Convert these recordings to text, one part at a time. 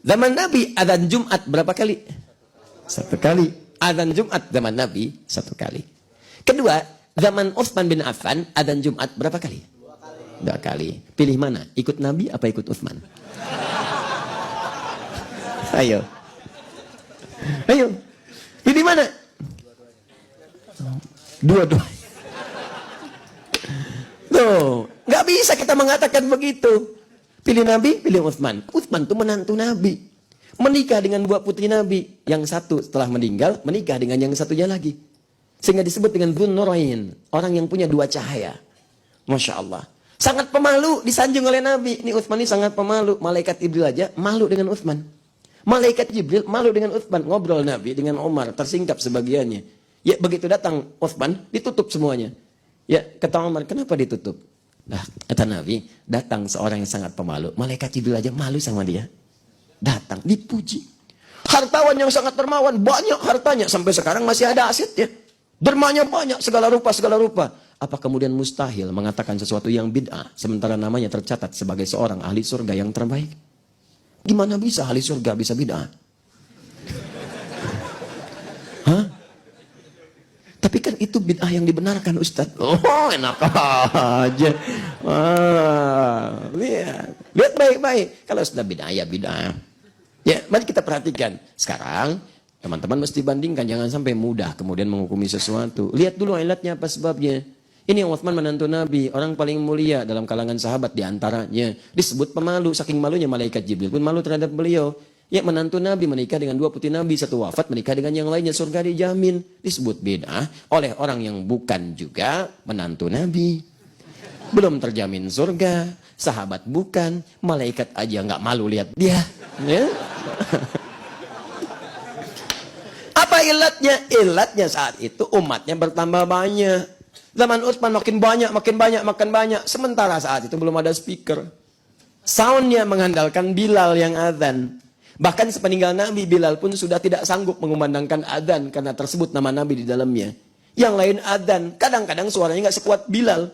Zaman Nabi adzan Jumat berapa kali? 1 kali. Adzan Jumat zaman Nabi 1 kali. Kedua, zaman Utsman bin Affan adzan Jumat berapa kali? 2 kali. Pilih mana? Ikut Nabi apa ikut Utsman? Ayo. Ayo. Pilih mana? Dua-dua. Tuh, nggak bisa kita mengatakan begitu. Pilih Nabi, pilih Utsman. Utsman itu menantu Nabi. Menikah dengan 2 putri Nabi. Yang satu setelah meninggal, menikah dengan yang satunya lagi. Sehingga disebut dengan Dzun Nurain. Orang yang punya 2 cahaya. Masya Allah. Sangat pemalu, disanjung oleh Nabi. Ini Utsman ini sangat pemalu. Malaikat Jibril aja malu dengan Utsman. Malaikat Jibril malu dengan Utsman. Ngobrol Nabi dengan Umar, tersingkap sebagiannya. Ya begitu datang Utsman, ditutup semuanya. Ya kata Umar, kenapa ditutup? Nah, kata Nabi, datang seorang yang sangat pemalu. Malaikat Jibril aja malu sama dia. Datang, dipuji. Hartawan yang sangat dermawan, banyak hartanya. Sampai sekarang masih ada asetnya. Dermanya banyak, segala rupa, segala rupa. Apa kemudian mustahil mengatakan sesuatu yang bid'ah, sementara namanya tercatat sebagai seorang ahli surga yang terbaik? Gimana bisa ahli surga bisa bid'ah? Hah? Tapi kan itu bid'ah yang dibenarkan Ustaz. Oh, enak aja. Lihat baik-baik. Kalau sudah bid'ah, ya bid'ah. Ya, mari kita perhatikan. Sekarang, teman-teman mesti bandingkan. Jangan sampai mudah kemudian menghukumi sesuatu. Lihat dulu ilatnya apa sebabnya. Ini yang Utsman menantu Nabi. Orang paling mulia dalam kalangan sahabat diantaranya. Disebut pemalu. Saking malunya malaikat Jibril pun malu terhadap beliau. Ya, menantu Nabi menikah dengan 2 putri Nabi, 1 wafat, menikah dengan yang lainnya, surga dijamin. Disebut bid'ah oleh orang yang bukan juga menantu Nabi. Belum terjamin surga, sahabat bukan, malaikat aja nggak malu lihat dia. Ya? Apa ilatnya? Ilatnya saat itu umatnya bertambah banyak. Zaman Utsman makin banyak. Sementara saat itu belum ada speaker. Soundnya mengandalkan Bilal yang azan. Bahkan sepeninggal Nabi, Bilal pun sudah tidak sanggup mengumandangkan adzan karena tersebut nama Nabi di dalamnya. Yang lain adzan, kadang-kadang suaranya nggak sekuat Bilal.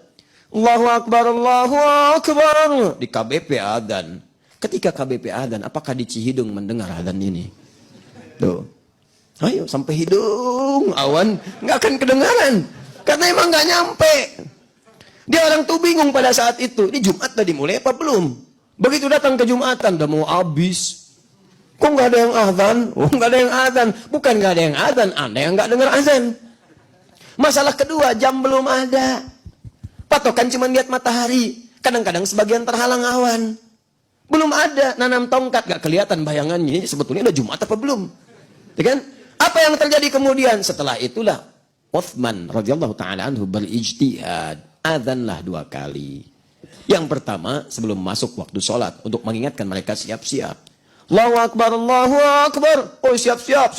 Allahu Akbar, Allahu Akbar. Di KBP adzan. Ketika KBP adzan, apakah di Cihidung mendengar adzan ini? Tuh. Ayo, sampai hidung, awan, nggak akan kedengaran. Karena emang nggak nyampe. Dia orang tuh bingung pada saat itu. Ini Jumat tadi mulai apa belum? Begitu datang ke Jumatan, udah mau habis. Kok nggak ada yang azan? Oh, nggak ada yang azan. Bukan nggak ada yang azan, Anda yang nggak dengar azan. Masalah kedua, jam belum ada. Patokan cuma lihat matahari. Kadang-kadang sebagian terhalang awan. Belum ada, nanam tongkat, nggak kelihatan bayangannya. Ini sebetulnya udah Jumat apa belum? Ya kan? Apa yang terjadi kemudian? Setelah itulah Utsman radhiyallahu taala anhu berijtihad. Adzanlah 2 kali. Yang pertama, sebelum masuk waktu sholat, untuk mengingatkan mereka siap-siap. Allahu Akbar, Allahu Akbar. Oh, siap-siap.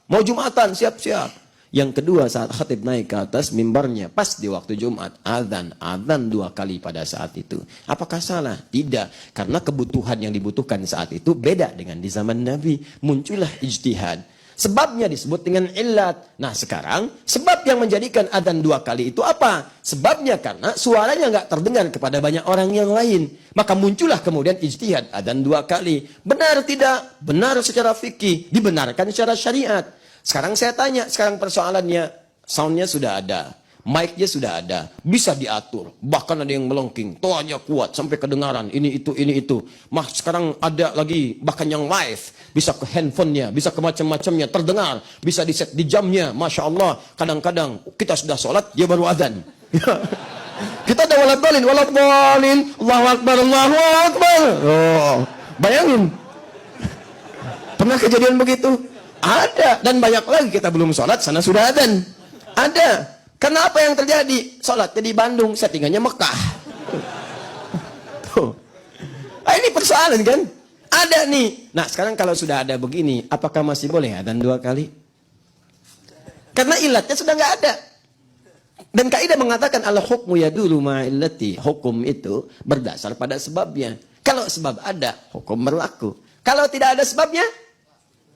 Mau Jumatan, siap-siap. Yang kedua, saat khatib naik ke atas mimbarnya, pas di waktu Jumat, azan 2 kali pada saat itu. Apakah salah? Tidak. Karena kebutuhan yang dibutuhkan saat itu beda dengan di zaman Nabi. Muncullah ijtihad. Sebabnya disebut dengan illat. Nah sekarang, sebab yang menjadikan adzan 2 kali itu apa? Sebabnya karena suaranya nggak terdengar kepada banyak orang yang lain. Maka muncullah kemudian ijtihad adzan 2 kali. Benar tidak? Benar secara fikih. Dibenarkan secara syariat. Sekarang saya tanya, sekarang persoalannya, soundnya sudah ada. Mic-nya sudah ada, bisa diatur. Bahkan ada yang melengking, toanya kuat sampai kedengaran. Ini itu. Sekarang ada lagi bahkan yang live, bisa ke handphonenya, bisa ke macam-macamnya, terdengar, bisa di set di jamnya. Masya Allah. Kadang-kadang kita sudah sholat, dia baru azan. Kita ada waladhalin, Allahu Akbar, Allahu Akbar. Oh, bayangin. Pernah kejadian begitu? Ada. Dan banyak lagi kita belum sholat, sana sudah azan. Ada. Karena apa yang terjadi? Sholatnya di Bandung, settingannya Mekah. Tuh. Nah, ini persoalan kan? Ada nih. Nah sekarang kalau sudah ada begini, apakah masih boleh adzan 2 kali? Karena ilatnya sudah nggak ada. Dan kaidah mengatakan al-hukmu yadulu ma'illati. Hukum itu berdasar pada sebabnya. Kalau sebab ada, hukum berlaku. Kalau tidak ada sebabnya,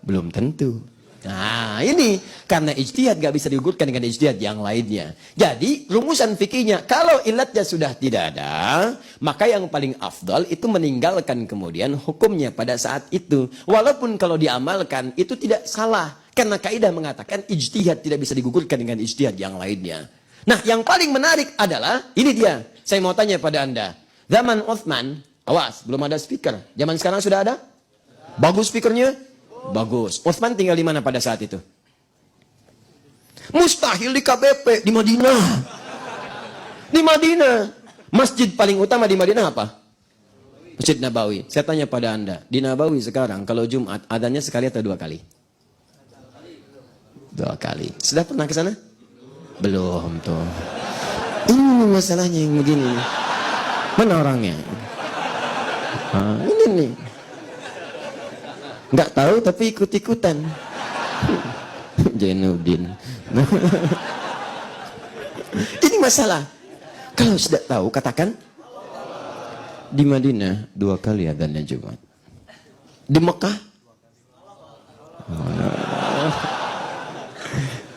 belum tentu. Nah ini karena ijtihad gak bisa digugurkan dengan ijtihad yang lainnya. Jadi rumusan fikihnya kalau ilatnya sudah tidak ada, maka yang paling afdal itu meninggalkan kemudian hukumnya pada saat itu. Walaupun kalau diamalkan itu tidak salah. Karena kaidah mengatakan ijtihad tidak bisa digugurkan dengan ijtihad yang lainnya. Nah yang paling menarik adalah, ini dia. Saya mau tanya pada Anda. Zaman Uthman, awas belum ada speaker. Zaman sekarang sudah ada? Bagus speakernya? Bagus. Uthman tinggal di mana pada saat itu? Mustahil di KBP, di Madinah. Di Madinah. Masjid paling utama di Madinah apa? Masjid Nabawi. Saya tanya pada Anda, di Nabawi sekarang kalau Jumat adanya sekali atau 2 kali? 2 kali. Sudah pernah ke sana? Belum tuh. Ini masalahnya yang begini. Mana orangnya? Ini nih. Nggak tahu tapi ikut-ikutan. Jainuddin. Ini masalah. Kalau sudah tahu katakan. Di Madinah 2 kali adzannya Jumat. Di Mekah?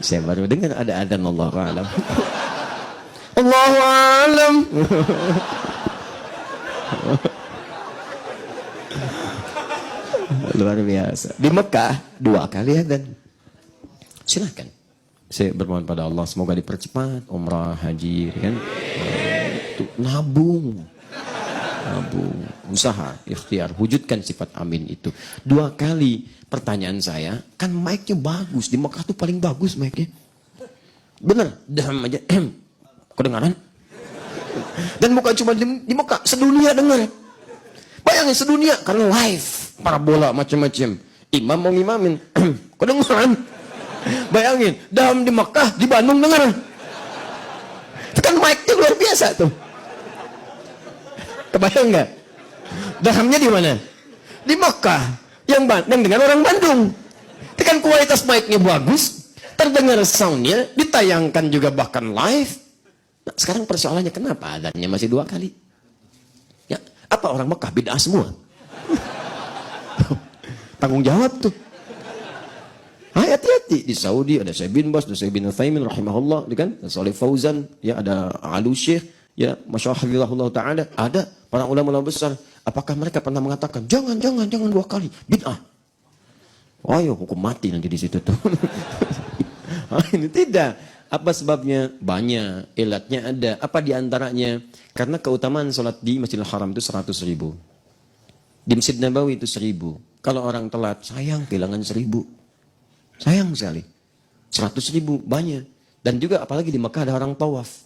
Saya baru dengar ada adzan Allahu a'lam. Allahu a'lam. Luar biasa. Di Mekah 2 kali adzan. Silakan. Saya bermohon pada Allah semoga dipercepat umrah, haji, kan? Nabung, usaha, ikhtiar, wujudkan sifat amin itu. 2 kali. Pertanyaan saya, kan mic-nya bagus di Mekah tuh paling bagus mic-nya. Bener, daham aja. Kedengaran? Dan bukan cuma di Mekah, sedunia dengar. Bayangin sedunia karena live. Parabola macam-macam. Imam mau ngimamin. Kedengaran? Bayangin, daham di Mekah, di Bandung dengar. Itu kan mic-nya luar biasa tuh. Kebayang nggak? Dahamnya di mana? Di Mekah. Yang dengar orang Bandung. Itu kan kualitas mic-nya bagus. Terdengar soundnya, ditayangkan juga bahkan live. Nah, sekarang persoalannya kenapa adanya masih 2 kali? Ya, apa orang Mekah bid'ah semua? Tanggung jawab tuh. Hati-hati. Di Saudi ada Syekh bin Bas, ada Syekh bin Utsaimin rahimahullah, kan? Ada Saleh Fauzan, ya ada Alu Syekh, ya masyaallah taala, ada para ulama besar. Apakah mereka pernah mengatakan jangan 2 kali bid'ah? Ayo hukum mati nanti di situ tuh. Ini tidak. Apa sebabnya? Banyak. Ilatnya ada. Apa diantaranya? Karena keutamaan sholat di Masjidil Haram itu 100.000. Di Masjid Nabawi itu 1.000. Kalau orang telat, sayang kehilangan 1.000. Sayang sekali. 100.000 banyak. Dan juga apalagi di Mekah ada orang tawaf.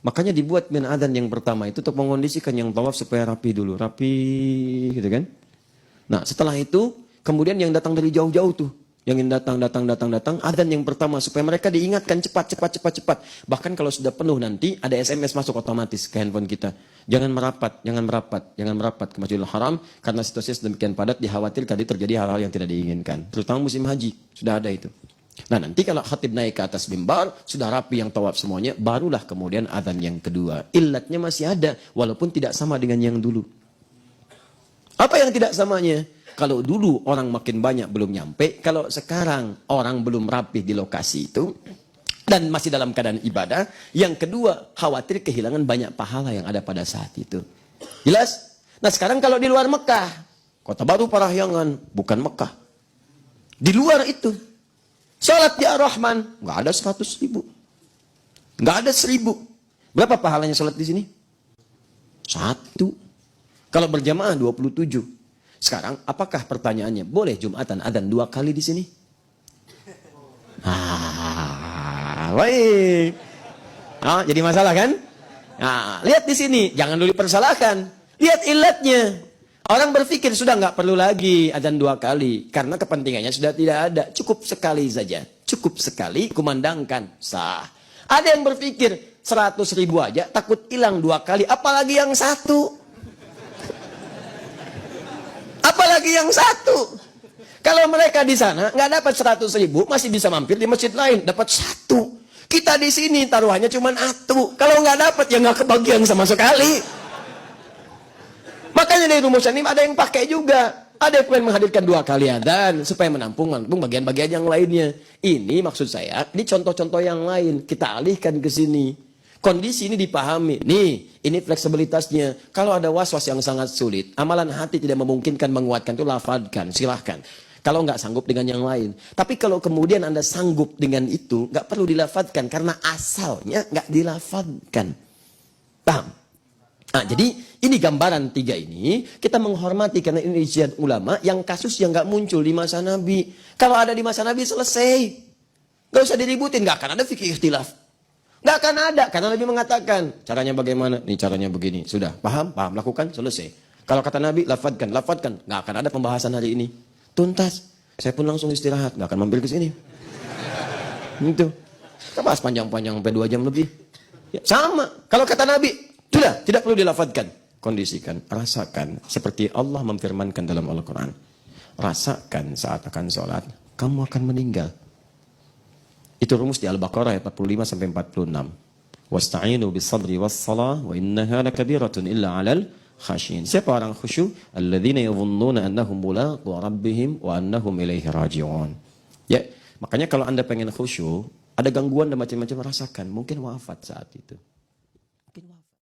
Makanya dibuat min adzan yang pertama itu untuk mengondisikan yang tawaf supaya rapi dulu. Rapi gitu kan. Nah setelah itu kemudian yang datang dari jauh-jauh tuh. Yang ingin datang. Adzan yang pertama supaya mereka diingatkan cepat. Bahkan kalau sudah penuh nanti ada SMS masuk otomatis ke handphone kita. Jangan merapat ke Masjidil Haram karena situasinya sedemikian padat dikhawatirkan terjadi hal-hal yang tidak diinginkan. Terutama musim haji sudah ada itu. Nah nanti kalau khatib naik ke atas mimbar sudah rapi yang tawaf semuanya, barulah kemudian adzan yang kedua. Ilatnya masih ada walaupun tidak sama dengan yang dulu. Apa yang tidak samanya? Kalau dulu orang makin banyak belum nyampe, kalau sekarang orang belum rapi di lokasi itu, dan masih dalam keadaan ibadah, yang kedua, khawatir kehilangan banyak pahala yang ada pada saat itu. Jelas? Nah sekarang kalau di luar Mekah, Kota Baru Parahyangan, bukan Mekah. Di luar itu, sholat di Ar-Rahman, nggak ada 100.000. Nggak ada 1.000. Berapa pahalanya sholat di sini? 1. Kalau berjamaah 27. Sekarang, apakah pertanyaannya, boleh Jumatan adzan 2 kali di sini? Baik. Jadi masalah kan? Nah, lihat di sini, jangan dulu dipersalahkan. Lihat ilatnya. Orang berpikir sudah nggak perlu lagi adzan 2 kali karena kepentingannya sudah tidak ada. Cukup sekali saja. Cukup sekali kumandangkan. Sah. Ada yang berpikir 100.000 aja takut hilang 2 kali, apalagi yang 1. Apalagi yang 1. Kalau mereka di sana nggak dapat 100.000, masih bisa mampir di masjid lain, dapat 1. Kita di sini taruhannya cuma 1. Kalau nggak dapat ya nggak kebagian sama sekali. Makanya dari rumusan ini ada yang pakai juga. Ada yang pengen menghadirkan 2 kali adzan supaya menampung bagian-bagian yang lainnya. Ini maksud saya, ini contoh-contoh yang lain. Kita alihkan ke sini. Kondisi ini dipahami. Nih, ini fleksibilitasnya. Kalau ada was-was yang sangat sulit, amalan hati tidak memungkinkan menguatkan itu, lafadkan, silahkan. Kalau nggak sanggup dengan yang lain. Tapi kalau kemudian Anda sanggup dengan itu, nggak perlu dilafadkan karena asalnya nggak dilafadkan. Paham? Nah, jadi ini gambaran 3 ini, kita menghormati karena ini ijtihad ulama yang kasus yang nggak muncul di masa Nabi. Kalau ada di masa Nabi selesai. Nggak usah diributin, nggak akan ada fikih ikhtilaf. Nggak akan ada, karena Nabi mengatakan, caranya bagaimana? Nih caranya begini. Sudah, paham? Paham, lakukan, selesai. Kalau kata Nabi, lafadkan, lafadkan. Nggak akan ada pembahasan hari ini. Tuntas. Saya pun langsung istirahat, nggak akan mampir ke sini. Itu. Kita bahas panjang-panjang sampai 2 jam lebih. Ya, sama. Kalau kata Nabi, sudah, tidak perlu dilafadkan. Kondisikan, rasakan. Seperti Allah memfirmankan dalam Al-Quran. Rasakan saat akan sholat, kamu akan meninggal. Itu rumus di Al-Baqarah ayat 45 sampai 46. Wasta'inu bis-sabri was-salah wa innaha lakabiratun illa 'alal khashin. Siapa orang khusyuk? Alladzina yadhunnuna annahum mulaqu rabbihim wa annahum ilaihi raji'un. Ya, makanya kalau Anda pengen khusyuk, ada gangguan dan macam-macam rasakan, mungkin wafat saat itu.